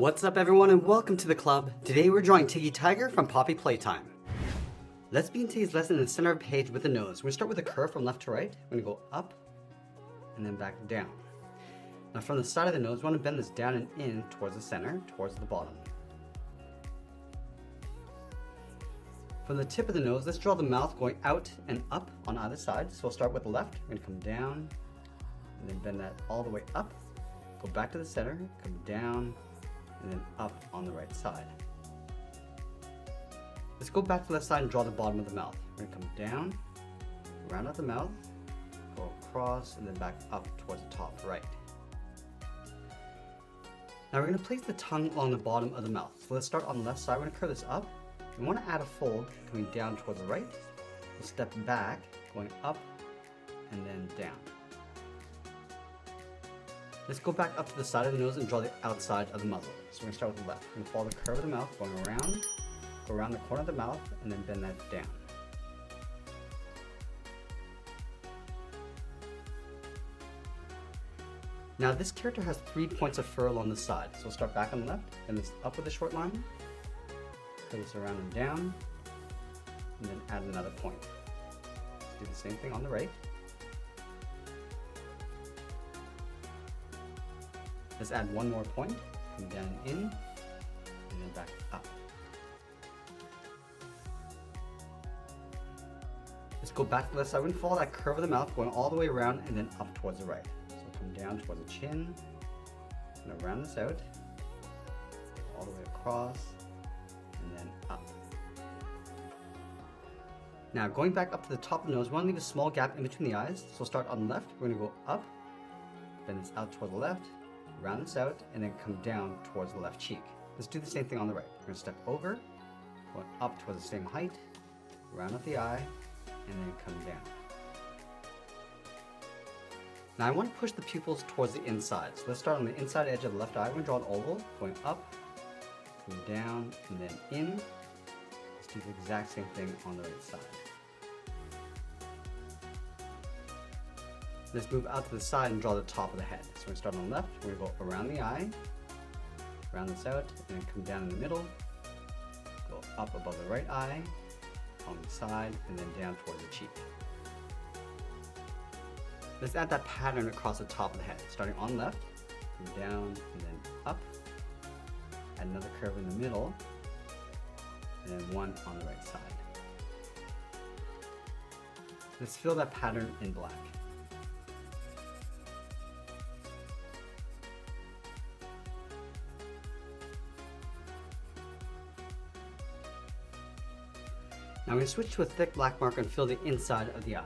What's up everyone and welcome to the club. Today we're drawing Tiggy Tiger from Poppy Playtime. Let's begin today's lesson in the center of the page with the nose. We're going to start with a curve from left to right. We're going to go up and then back down. Now from the side of the nose, we want to bend this down and in towards the center, towards the bottom. From the tip of the nose, let's draw the mouth going out and up on either side. So we'll start with the left. We're going to come down and then bend that all the way up. Go back to the center, come down, and then up on the right side. Let's go back to the left side and draw the bottom of the mouth. We're going to come down, round out the mouth, go across, and then back up towards the top right. Now we're going to place the tongue along the bottom of the mouth. So let's start on the left side. We're going to curve this up. We want to add a fold coming down towards the right. We'll step back, going up, and then down. Let's go back up to the side of the nose and draw the outside of the muzzle. So we're going to start with the left. We're going to follow the curve of the mouth, going around, go around the corner of the mouth, and then bend that down. Now this character has 3 points of fur along the side. So we'll start back on the left, bend this up with a short line, curve this around and down, and then add another point. Let's do the same thing on the right. Let's add one more point, come down and in, and then back up. Let's go back to the left side. We're going to follow that curve of the mouth, going all the way around and then up towards the right. So come down towards the chin, and round this out, all the way across, and then up. Now going back up to the top of the nose, we want to leave a small gap in between the eyes. So we'll start on the left. We're going to go up, bend this out toward the left, round this out, and then come down towards the left cheek. Let's do the same thing on the right. We're going to step over, going up towards the same height, round out the eye, and then come down. Now I want to push the pupils towards the inside. So let's start on the inside edge of the left eye. We're going to draw an oval, going up, come down, and then in. Let's do the exact same thing on the right side. Let's move out to the side and draw the top of the head. So we're going to start on the left, we're going to go around the eye, round this out, and then come down in the middle, go up above the right eye, on the side, and then down towards the cheek. Let's add that pattern across the top of the head. Starting on the left, come down, and then up, add another curve in the middle, and then one on the right side. Let's fill that pattern in black. Now I'm going to switch to a thick black marker and fill the inside of the eyes.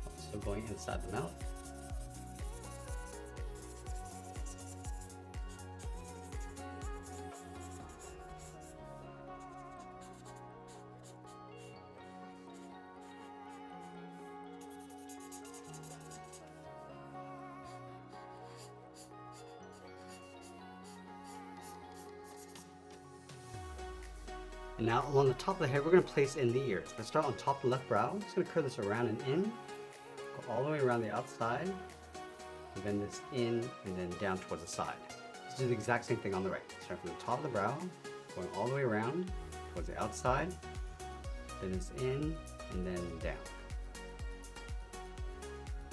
Also going inside the mouth. And now along the top of the head, we're going to place in the ears. Let's start on top of the left brow. I'm just going to curve this around and in, go all the way around the outside, and bend this in and then down towards the side. Let's do the exact same thing on the right. Start from the top of the brow, going all the way around towards the outside, bend this in and then down.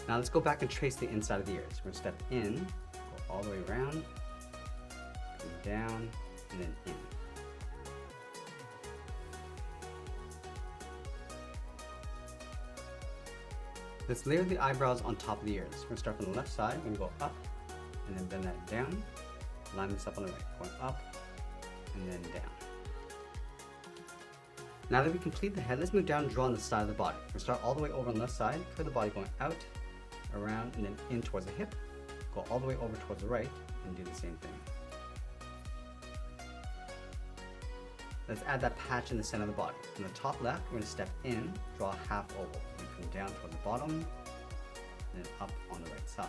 Now let's go back and trace the inside of the ears. We're going to step in, go all the way around, come down, and then in. Let's layer the eyebrows on top of the ears. We're going to start from the left side, we're going to go up, and then bend that down, line this up on the right, going up, and then down. Now that we complete the head, let's move down and draw on the side of the body. We're going to start all the way over on the left side, curve the body going out, around, and then in towards the hip, go all the way over towards the right, and do the same thing. Let's add that patch in the center of the body. From the top left, we're going to step in, draw a half oval. We come down toward the bottom, and then up on the right side.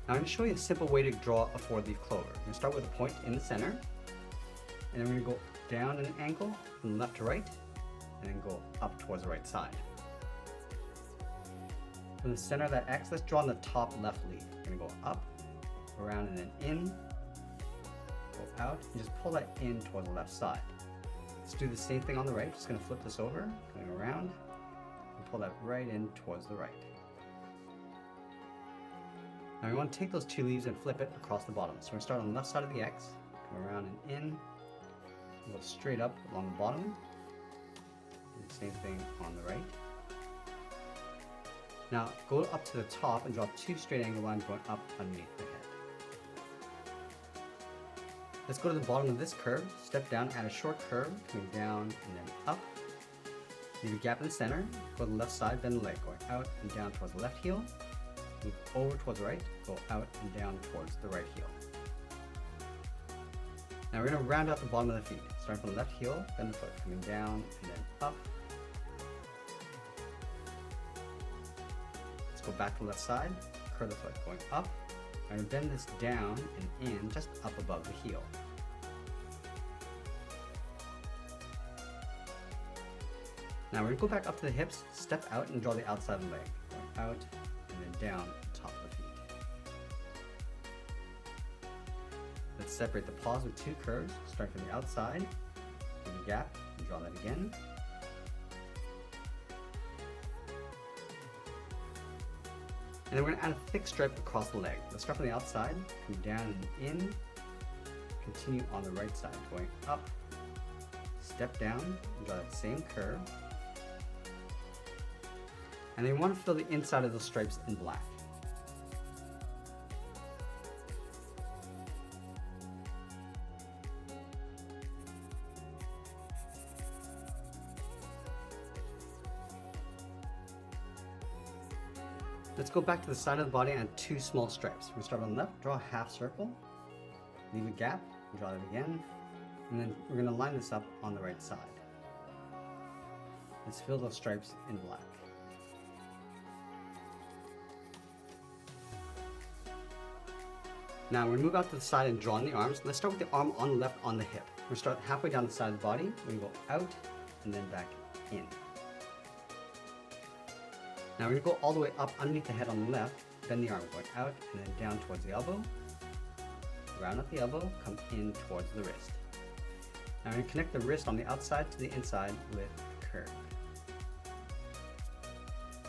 Now I'm going to show you a simple way to draw a 4-leaf clover. We're going to start with a point in the center, and then we're going to go down at an angle from left to right, and then go up towards the right side. From the center of that X, let's draw on the top left leaf. We're going to go up, around, and then in, go out, and just pull that in towards the left side. Let's do the same thing on the right. Just going to flip this over, going around, and pull that right in towards the right. Now we want to take those 2 leaves and flip it across the bottom. So we're going to start on the left side of the X, come around and in, and go straight up along the bottom. Do the same thing on the right. Now go up to the top and draw 2 straight angle lines going up underneath the head. Let's go to the bottom of this curve, step down, add a short curve, coming down and then up. Leave a gap in the center, go to the left side, bend the leg, going out and down towards the left heel. Move over towards the right, go out and down towards the right heel. Now we're going to round out the bottom of the feet. Starting from the left heel, bend the foot, coming down and then up. Let's go back to the left side, curve the foot, going up. I'm going to bend this down and in, just up above the heel. Now we're going to go back up to the hips, step out and draw the outside of the leg, going out and then down the top of the feet. Let's separate the paws with 2 curves, starting from the outside, give a gap, and draw that again. And then we're going to add a thick stripe across the leg. Let's start from the outside, come down and in, continue on the right side, going up, step down, and draw that same curve. And then we want to fill the inside of those stripes in black. Let's go back to the side of the body and add 2 small stripes. We start on the left, draw a half circle, leave a gap, draw it again, and then we're going to line this up on the right side. Let's fill those stripes in black. Now we're going to move out to the side and draw on the arms. Let's start with the arm on the left on the hip. We're going to start halfway down the side of the body. We're going to go out and then back in. Now we're going to go all the way up underneath the head on the left, bend the arm going out and then down towards the elbow. Round up the elbow, come in towards the wrist. Now we're going to connect the wrist on the outside to the inside with a curve.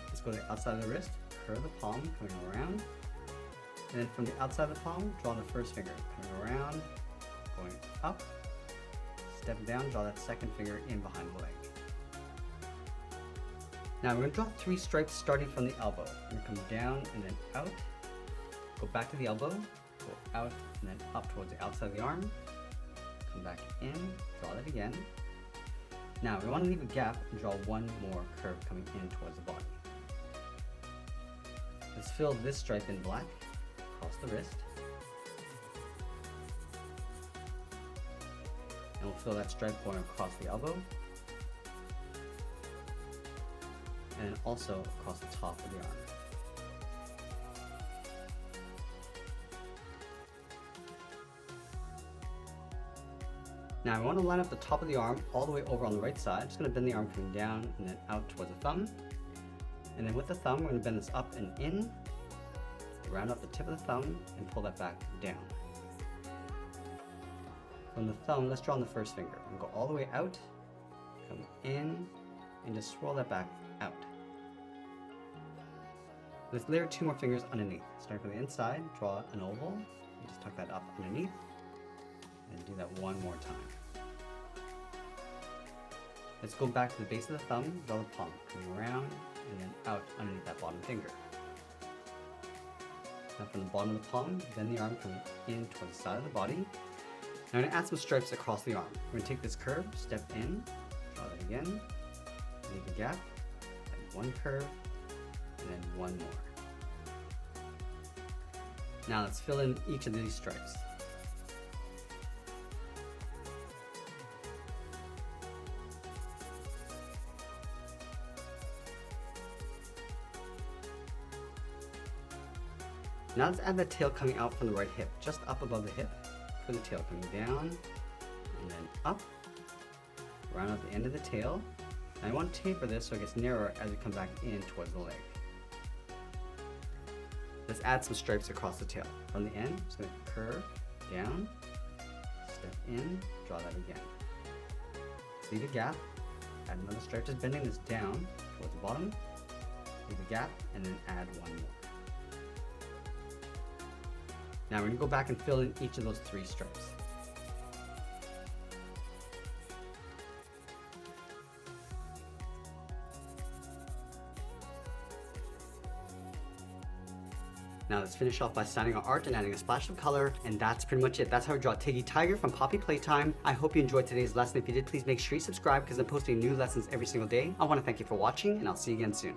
Let's go to the outside of the wrist, curve the palm, coming around. And then from the outside of the palm, draw the first finger, coming around, going up, step down, draw that second finger in behind the leg. Now we're going to draw 3 stripes starting from the elbow. We're going to come down and then out, go back to the elbow, go out and then up towards the outside of the arm, come back in, draw that again. Now we want to leave a gap and draw 1 more curve coming in towards the body. Let's fill this stripe in black across the wrist. And we'll fill that stripe going across the elbow. And also across the top of the arm. Now I want to line up the top of the arm all the way over on the right side. I'm just going to bend the arm coming down and then out towards the thumb. And then with the thumb, we're going to bend this up and in, round up the tip of the thumb and pull that back down. From the thumb, let's draw on the first finger. And go all the way out, come in, and just swirl that back out. Let's layer 2 more fingers underneath. Starting from the inside, draw an oval, and just tuck that up underneath, and do that 1 more time. Let's go back to the base of the thumb, draw the palm, coming around, and then out underneath that bottom finger. Now from the bottom of the palm, bend the arm coming in towards the side of the body. Now I'm going to add some stripes across the arm. We're going to take this curve, step in, draw that again, leave a gap, add 1 curve, and then 1 more. Now let's fill in each of these stripes. Now let's add the tail coming out from the right hip, just up above the hip for the tail coming down, and then up, round out the end of the tail. And I want to taper this so it gets narrower as we come back in towards the leg. Let's add some stripes across the tail. From the end, just going to curve down, step in, draw that again. Let's leave a gap, add another stripe, just bending this down towards the bottom, leave a gap, and then add one more. Now we're going to go back and fill in each of those 3 stripes. Now let's finish off by signing our art and adding a splash of color, and that's pretty much it. That's how I draw Tiggy Tiger from Poppy Playtime. I hope you enjoyed today's lesson. If you did, please make sure you subscribe because I'm posting new lessons every single day. I want to thank you for watching, and I'll see you again soon.